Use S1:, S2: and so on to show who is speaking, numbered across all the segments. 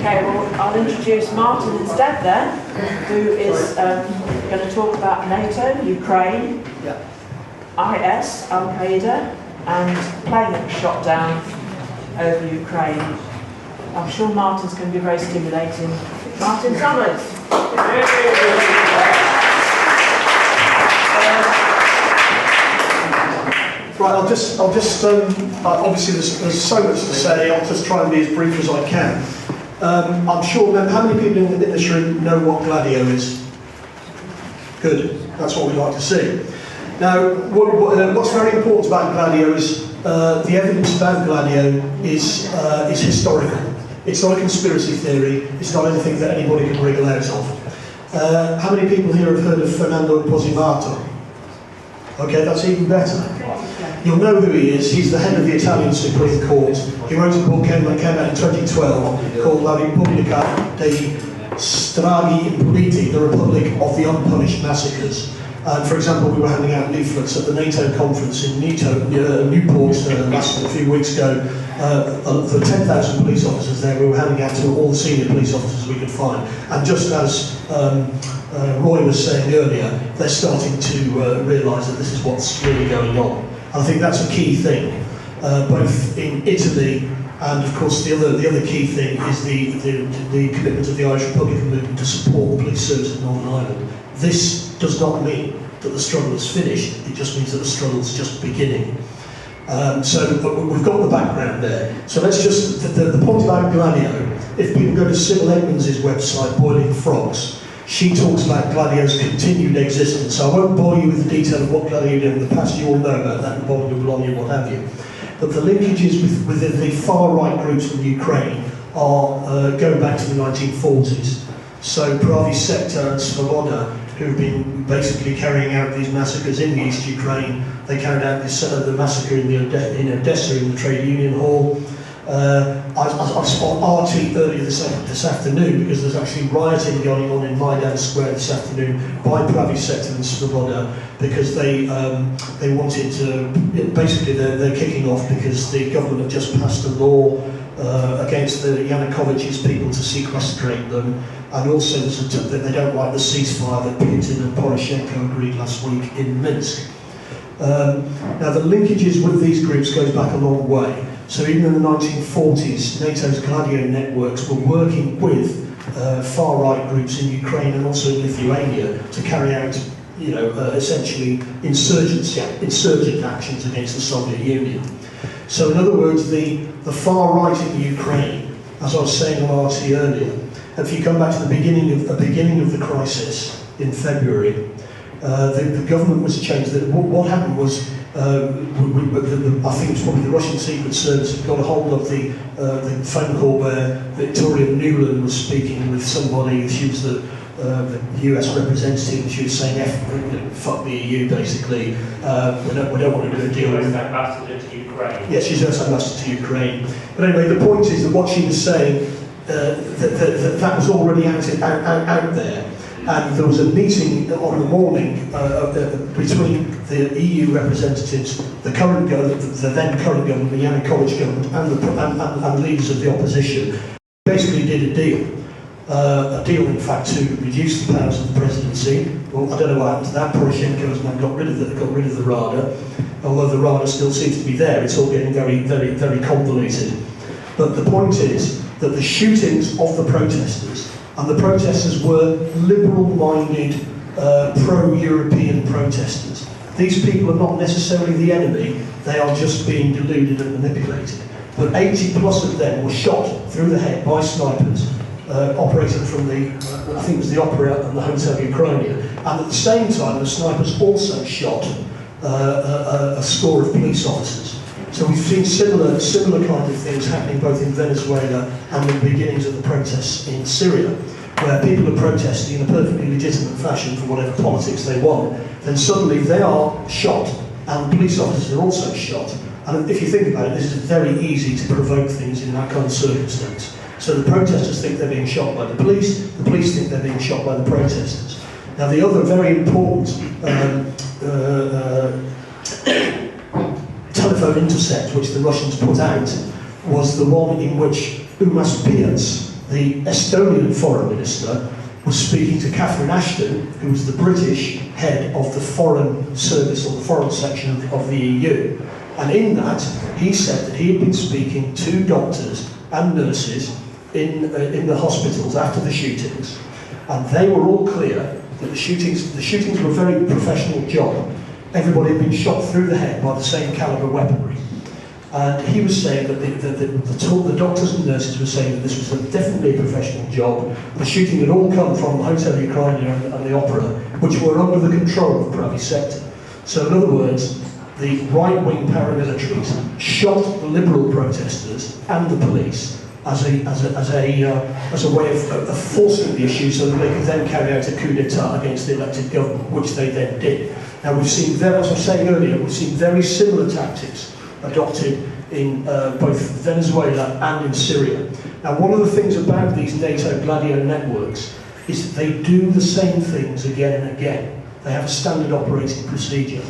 S1: Okay, well, I'll introduce Martin instead then, who is going to talk about Nato, Ukraine, IS, Al-Qaeda, and plane that was shot down over Ukraine. I'm sure Martin's going to be very stimulating. Martin Summers.
S2: Right, I'll just obviously there's so much to say, I'll just try and be as brief as I can. I'm sure, how many people in this room know what Gladio is? Good, that's what we'd like to see. Now, what's very important about Gladio is the evidence about Gladio is historical. It's not a conspiracy theory, it's not anything that anybody can wriggle out of. How many people here have heard of Fernando Posimato? Okay, that's even better. You'll know who he is. He's the head of the Italian Supreme Court. He wrote a book that came out in 2012 called La Repubblica dei Stragi Impuniti, the Republic of the Unpunished Massacres. And for example, we were handing out leaflets at the NATO conference in Newport a few weeks ago. For 10,000 police officers there, we were handing out to all the senior police officers we could find. And just as Roy was saying earlier, they're starting to realise that this is what's really going on. And I think that's a key thing, both in Italy and, of course, the other key thing is the commitment of the Irish Republican movement to support the police service in Northern Ireland. This does not mean that the struggle is finished, it just means that the struggle is just beginning. So we've got the background there. So let's just, the point about Gladio, if people go to Sybil Edmonds' website, Boiling Frogs, she talks about Gladio's continued existence. So I won't bore you with the detail of what Gladio did in the past, you all know about that, and Bologna, Bologna, what have you. But the linkages with the far-right groups in Ukraine are going back to the 1940s. So Pravi Sector and Svoboda, who've been basically carrying out these massacres in the East Ukraine. They carried out the massacre in Odessa in the trade union hall. I saw RT earlier this afternoon because there's actually rioting going on in Maidan Square this afternoon by Pravi Sector and Svoboda because they wanted to, basically they're kicking off because the government have just passed a law against the Yanukovych's people to sequestrate them, and also that they don't like the ceasefire that Putin and Poroshenko agreed last week in Minsk. Now the linkages with these groups goes back a long way. So even in the 1940s, NATO's Gladio networks were working with far-right groups in Ukraine and also in Lithuania to carry out, essentially insurgent actions against the Soviet Union. So in other words, the far-right in Ukraine, as I was saying on RT earlier, if you come back to the beginning of the crisis in February, the government was changed. What happened was, I think it was probably the Russian Secret Service had got a hold of the phone call where Victoria Nuland was speaking with somebody. She was the US representative, and she was saying, fuck the EU, basically. We don't want to do a deal with that.
S3: Ambassador to Ukraine.
S2: Yes, she's US ambassador to Ukraine. But anyway, the point is that what she was saying, that was already out there. And there was a meeting on the morning between the EU representatives, the then current government, the Yanukovych government, and leaders of the opposition. Basically did a deal in fact to reduce the powers of the presidency. Well, I don't know what happened to that. Poroshenko has now got rid of the Rada, although the Rada still seems to be there. It's all getting very, very, very convoluted. But the point is that the shootings of the protesters, and the protesters were liberal-minded, pro-European protesters. These people are not necessarily the enemy, they are just being deluded and manipulated. But 80 plus of them were shot through the head by snipers, operating from I think it was the Opera and the Hotel Ukrainia. And at the same time, the snipers also shot a score of police officers. So we've seen similar kind of things happening both in Venezuela and in the beginnings of the protests in Syria, where people are protesting in a perfectly legitimate fashion for whatever politics they want. Then suddenly they are shot, and police officers are also shot. And if you think about it, this is very easy to provoke things in that kind of circumstance. So the protesters think they're being shot by the police think they're being shot by the protesters. Now the other very important telephone intercept which the Russians put out was the one in which Umas Piats, the Estonian foreign minister was speaking to Catherine Ashton, who was the British head of the foreign service, or the foreign section of the EU. And in that, he said that he had been speaking to doctors and nurses in the hospitals after the shootings, and they were all clear that the shootings were a very professional job. Everybody had been shot through the head by the same caliber weaponry. And he was saying that the doctors and nurses were saying that this was definitely a professional job. The shooting had all come from the Hotel Ukraine and the Opera, which were under the control of Pravi Sector. So in other words, the right-wing paramilitaries shot the liberal protesters and the police as a way of forcing the issue so that they could then carry out a coup d'etat against the elected government, which they then did. Now we've seen, as I was saying earlier, we've seen very similar tactics adopted in both Venezuela and in Syria. Now one of the things about these NATO Gladio networks is that they do the same things again and again. They have a standard operating procedure.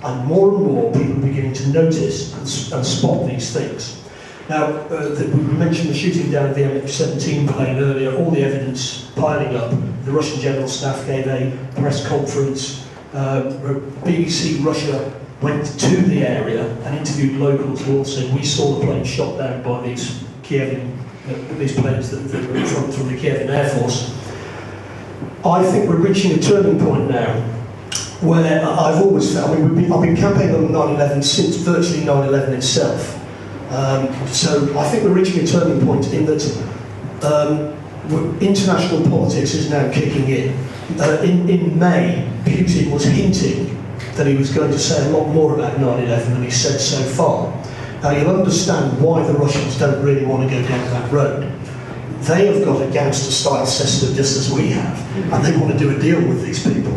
S2: And more people are beginning to notice and spot these things. Now, we mentioned the shooting down of the MH17 plane earlier, all the evidence piling up. The Russian General Staff gave a press conference. BBC Russia went to the area and interviewed locals who all said, we saw the plane shot down by these planes that were from the Kievan Air Force. I think we're reaching a turning point now where I've always felt, I've been campaigning on 9/11 since virtually 9/11 itself. So I think we're reaching a turning point in that international politics is now kicking in. In May, Putin was hinting that he was going to say a lot more about 9/11 than he said so far. Now you'll understand why the Russians don't really want to go down that road. They have got a gangster-style system just as we have, and they want to do a deal with these people,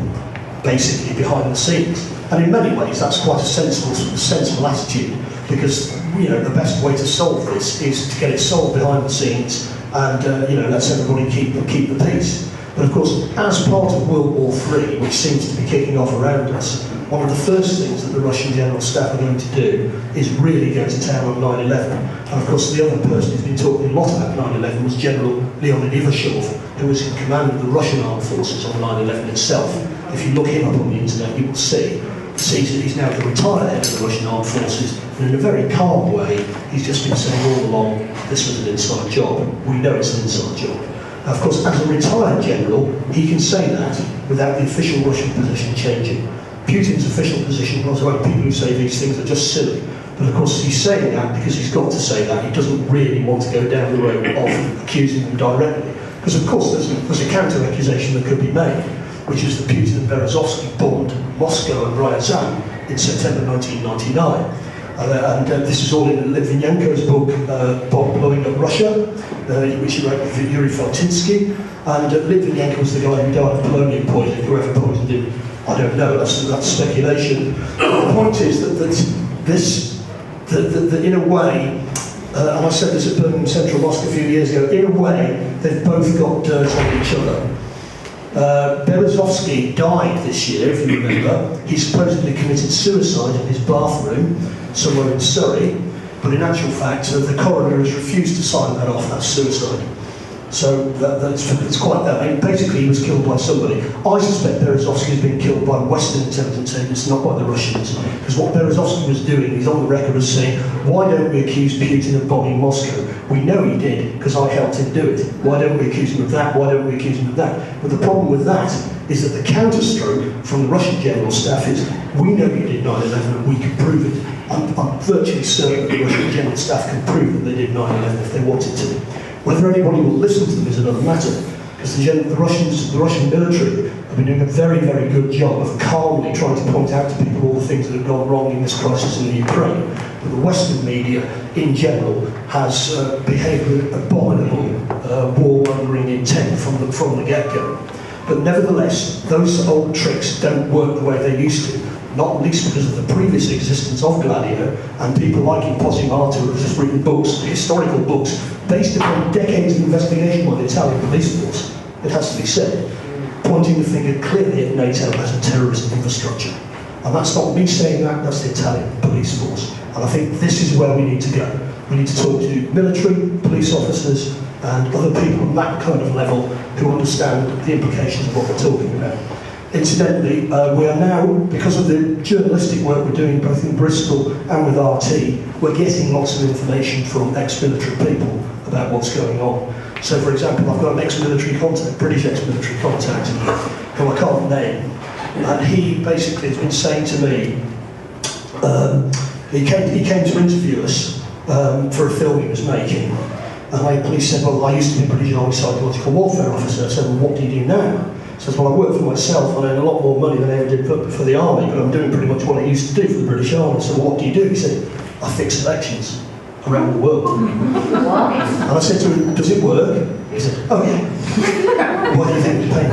S2: basically behind the scenes. And in many ways that's quite a sensible attitude, because the best way to solve this is to get it solved behind the scenes and let everybody keep the peace. But of course, as part of World War III, which seems to be kicking off around us, one of the first things that the Russian General Staff are going to do is really go to town on 9/11. And of course, the other person who's been talking a lot about 9/11 was General Leonid Ivashov, who was in command of the Russian armed forces on 9/11 itself. If you look him up on the internet, you will see he's now the retired head of the Russian armed forces, and in a very calm way, he's just been saying all along, this was an inside job. We know it's an inside job. Now, of course, as a retired general, he can say that without the official Russian position changing. Putin's official position was, well, people who say these things are just silly. But of course, he's saying that because he's got to say that. He doesn't really want to go down the road of accusing them directly. Because of course, there's a counter-accusation that could be made, which is that Putin and Berezovsky bombed Moscow and Ryazan in September 1999. And this is all in Litvinenko's book, Blowing Up Russia, which he wrote with Yuri Feltinsky. And Litvinenko was the guy who died of polonium poisoning. Whoever poisoned him, I don't know, that's speculation. The point is that in a way, and I said this at Birmingham Central Mosque a few years ago, in a way, they've both got dirt on each other. Berezovsky died this year, if you remember. He supposedly committed suicide in his bathroom somewhere in Surrey, but in actual fact, the coroner has refused to sign that off as suicide. So it's quite that. I mean, basically, he was killed by somebody. I suspect Berezovsky has been killed by Western intelligence agents, not by the Russians. Because what Berezovsky was doing, he's on the record as saying, why don't we accuse Putin of bombing Moscow? We know he did, because I helped him do it. Why don't we accuse him of that? Why don't we accuse him of that? But the problem with that is that the counterstroke from the Russian General Staff is, we know you did 9/11 and we can prove it. I'm virtually certain that the Russian General Staff can prove that they did 9/11 if they wanted to. Whether anybody will listen to them is another matter, because the Russian military have been doing a very, very good job of calmly trying to point out to people all the things that have gone wrong in this crisis in the Ukraine. But the Western media, in general, has behaved with abominable warmongering intent from the get-go. But nevertheless, those old tricks don't work the way they used to. Not least because of the previous existence of Gladio and people like Imposimato who have just written books, historical books, based upon decades of investigation by the Italian police force, it has to be said, pointing the finger clearly at NATO as a terrorist infrastructure. And that's not me saying that, that's the Italian police force. And I think this is where we need to go. We need to talk to military, police officers, and other people at that kind of level who understand the implications of what we're talking about. Incidentally, we are now, because of the journalistic work we're doing both in Bristol and with RT, we're getting lots of information from ex-military people about what's going on. So, for example, I've got an ex-military contact, British ex-military contact, who I can't name, and he basically has been saying to me, he came to interview us for a film he was making, and he said, well, I used to be a British Army psychological warfare officer. I said, well, what do you do now? He says, well, I work for myself, and I earn a lot more money than I ever did for the Army, but I'm doing pretty much what I used to do for the British Army. So what do you do? He said, I fix elections around the world. And I said to him, does it work? He said, oh yeah. What do you think you're paying?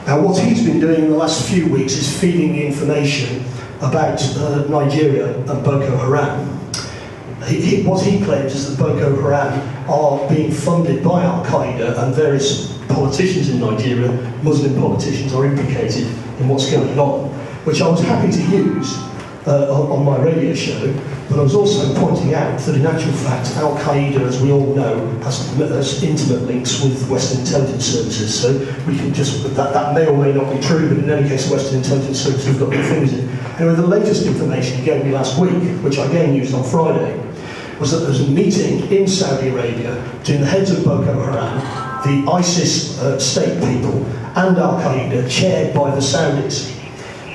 S2: Now, what he's been doing in the last few weeks is feeding the information about Nigeria and Boko Haram. What he claims is that Boko Haram are being funded by Al-Qaeda, and various politicians in Nigeria, Muslim politicians, are implicated in what's going on, which I was happy to use on my radio show, but I was also pointing out that in actual fact Al-Qaeda, as we all know, has intimate links with Western intelligence services, so we can just, that may or may not be true, but in any case Western intelligence services have got their fingers in. Anyway, the latest information he gave me last week, which I again used on Friday, was that there was a meeting in Saudi Arabia between the heads of Boko Haram, the ISIS state people, and Al-Qaeda, chaired by the Saudis.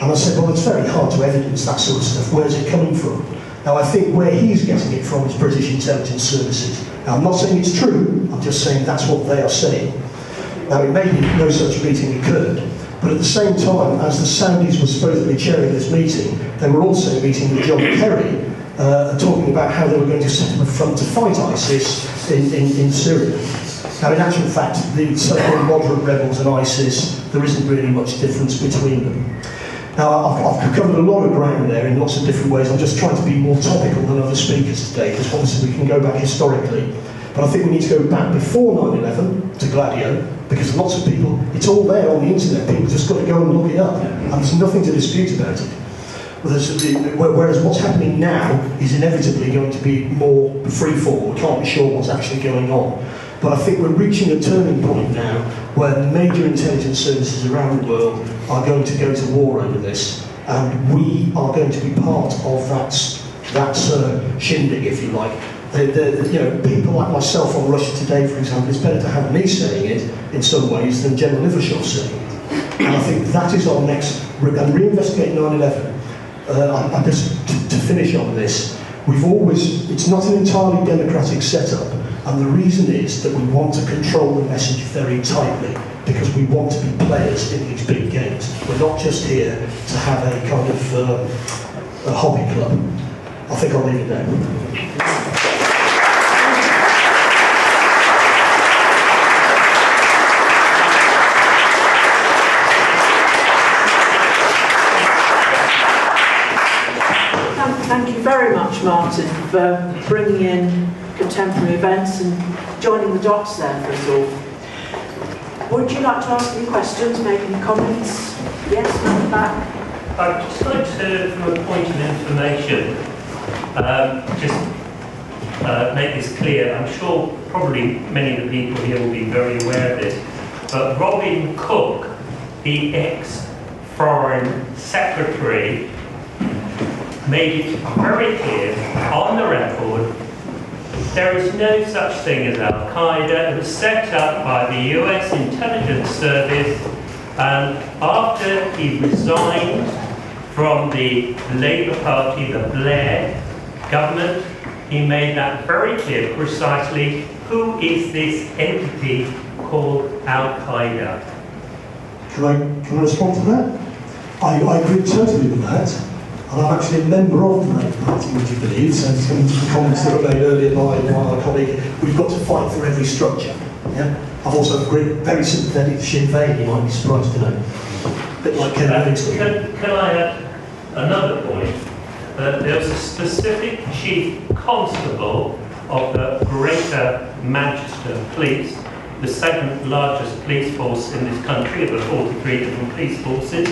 S2: And I said, well, it's very hard to evidence that sort of stuff. Where's it coming from? Now, I think where he's getting it from is British intelligence services. Now, I'm not saying it's true, I'm just saying that's what they are saying. Now, it may be no such meeting occurred, but at the same time, as the Saudis were supposedly chairing this meeting, they were also meeting with John Kerry, talking about how they were going to set up a front to fight ISIS in Syria. Now, in actual fact, the so-called moderate rebels and ISIS, there isn't really much difference between them. Now, I've covered a lot of ground there in lots of different ways. I'm just trying to be more topical than other speakers today, because obviously we can go back historically. But I think we need to go back before 9/11 to Gladio, because lots of people, it's all there on the internet, people just got to go and look it up, and there's nothing to dispute about it. Whereas what's happening now is inevitably going to be more freeform. We can't be sure what's actually going on. But I think we're reaching a turning point now where major intelligence services around the world are going to go to war over this, and we are going to be part of that shindig, if you like. People like myself on Russia Today, for example, it's better to have me saying it in some ways than General Ivashov saying it. And I think that is our next, and reinvestigate 9/11. And just to finish on this, it's not an entirely democratic setup, and the reason is that we want to control the message very tightly, because we want to be players in these big games. We're not just here to have a kind of a hobby club. I think I'll leave it there.
S1: Thank you very much, Martin, for bringing in contemporary events and joining the dots there for us all. Would you like to ask any questions, make any comments? Yes, from the back.
S3: I'd just like to, from a point of information, make this clear. I'm sure probably many of the people here will be very aware of this, but Robin Cook, the ex-Foreign Secretary, made it very clear on the record there is no such thing as Al-Qaeda. It was set up by the US intelligence service, and after he resigned from the Labour Party, the Blair government, he made that very clear precisely who is this entity called Al-Qaeda.
S2: Can I respond to that? I agree totally with that. And I'm actually a member of the Labour Party, would you believe? So it's coming to the comments that were made earlier by my colleague. We've got to fight for every structure. Yeah? I've also agreed, very sympathetic to Sinn Féin, you might be surprised to know. A bit like Ken Livingstone.
S3: Can I add another point? There was a specific chief constable of the Greater Manchester Police, the second largest police force in this country, of the 43 different police forces,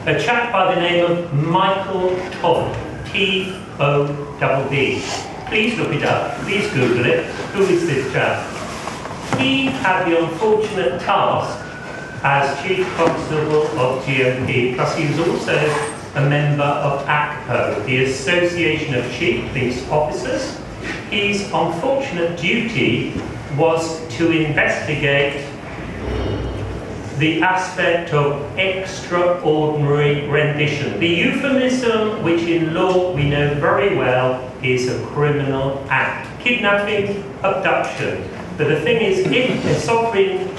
S3: a chap by the name of Michael Todd, T-O-D-D. please look it up, please Google it. Who is this chap? He had the unfortunate task as Chief Constable of GMP, plus he was also a member of ACPO, the Association of Chief Police Officers. His unfortunate duty was to investigate the aspect of extraordinary rendition. The euphemism, which in law we know very well, is a criminal act. Kidnapping, abduction. But the thing is, if a sovereign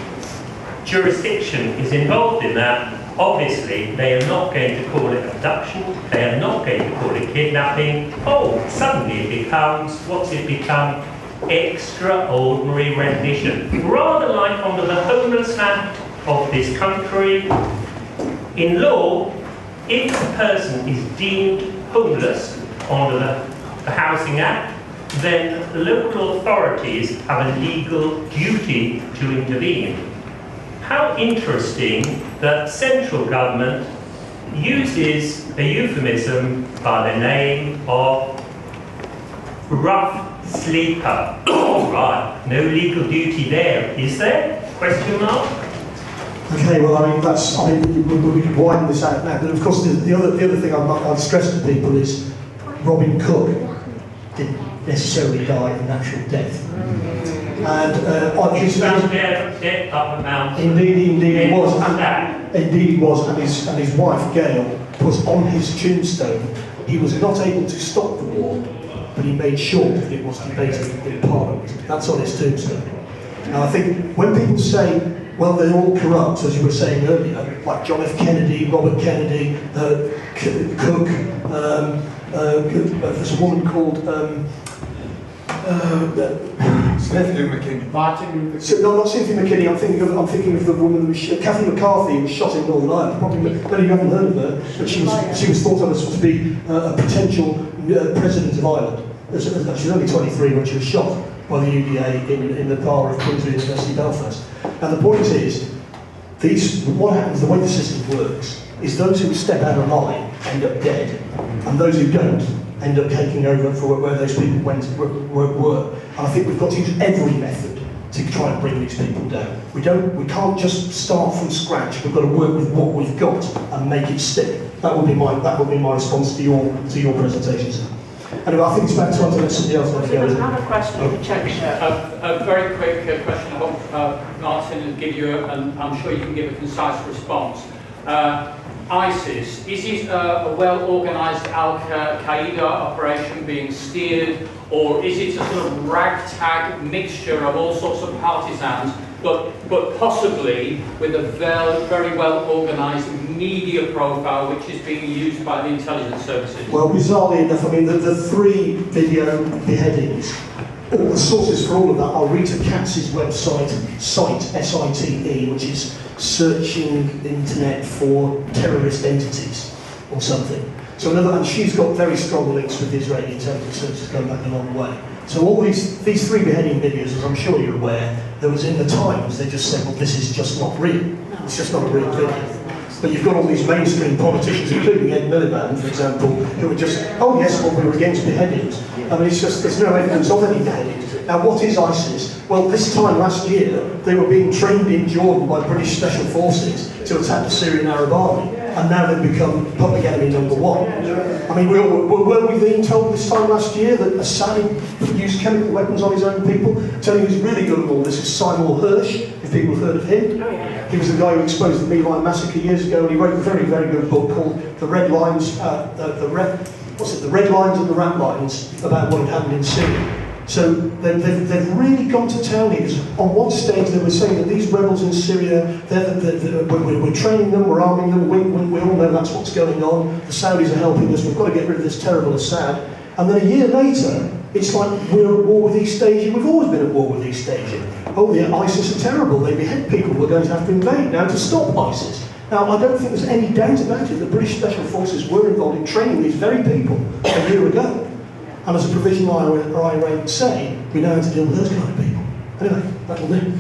S3: jurisdiction is involved in that, obviously they are not going to call it abduction, they are not going to call it kidnapping. Oh, suddenly it becomes, what's it become? Extraordinary rendition. Rather like under the Homeless Act of this country, in law, if a person is deemed homeless under the Housing Act, then the local authorities have a legal duty to intervene. How interesting that central government uses a euphemism by the name of rough sleeper. All right, no legal duty there, is there? Question mark?
S2: Okay, well, I mean, we can widen this out now, but of course the other thing I'd stress to people is Robin Cook didn't necessarily die a natural death. And on his
S3: dead up and down.
S2: Indeed he was. Indeed he was, and his wife Gail put on his tombstone, he was not able to stop the war, but he made sure that it was debated in Parliament. That's on his tombstone. Now I think when people say, well, they're all corrupt, as you were saying earlier, like John F. Kennedy, Robert Kennedy, Cook, there's a woman called
S4: Cynthia McKinney.
S2: No, not Cynthia McKinney. I'm thinking of the woman who was Kathy McCarthy, who was shot in Northern Ireland. Probably many of you haven't heard of her, but she was thought of as to be a potential president of Ireland. She was only 23 when she was shot by the UDA in the bar of Queen's University, Belfast. And the point is, what happens, the way the system works, is those who step out of line end up dead, and those who don't end up taking over for where those people were. And I think we've got to use every method to try and bring these people down. We can't just start from scratch. We've got to work with what we've got and make it stick. That would be my response to your presentation, sir. Anyway, I think it's about time to let somebody else go.
S1: There was another question in the check shirt.
S5: A very quick question. I hope Martin will give you, and I'm sure you can give a concise response. ISIS, is it a well-organised Al-Qaeda operation being steered, or is it a sort of ragtag mixture of all sorts of partisans, but possibly with a very well-organised media profile which is being used by the intelligence services?
S2: Well, bizarrely enough, I mean, the three video beheadings, all the sources for all of that are Rita Katz's website, SITE, which is searching the internet for terrorist entities or something. So and she's got very strong links with the Israeli intelligence services going back a long way. So all these three beheading videos, as I'm sure you're aware, there was in the Times, they just said, well, this is just not real. It's just not a real video. But you've got all these mainstream politicians, including Ed Miliband, for example, who are just, oh yes, well, we were against beheadings. I mean, it's just, there's no evidence of any beheadings. Now, what is ISIS? Well, this time last year, they were being trained in Jordan by British special forces to attack the Syrian Arab army, and now they've become public enemy number one. I mean, were we being told this time last year that Assad used chemical weapons on his own people? Telling you who's really good at all this is Seymour Hersh, if people have heard of him. He was the guy who exposed the My Lai massacre years ago, and he wrote a very, very good book called The Red Lines, the Red Lines and the Rat Lines, about what had happened in Syria. So they've really gone to town here. On one stage they were saying that these rebels in Syria, we're training them, we're arming them, we all know that's what's going on. The Saudis are helping us, we've got to get rid of this terrible Assad. And then a year later, it's like we're at war with East Asia, we've always been at war with East Asia. Oh yeah, ISIS are terrible, they behead people, we're going to have to invade now to stop ISIS. Now, I don't think there's any doubt about it, the British Special Forces were involved in training these very people a year ago. And as a provisional IRA would say, we know how to deal with those kind of people. Anyway, that'll do.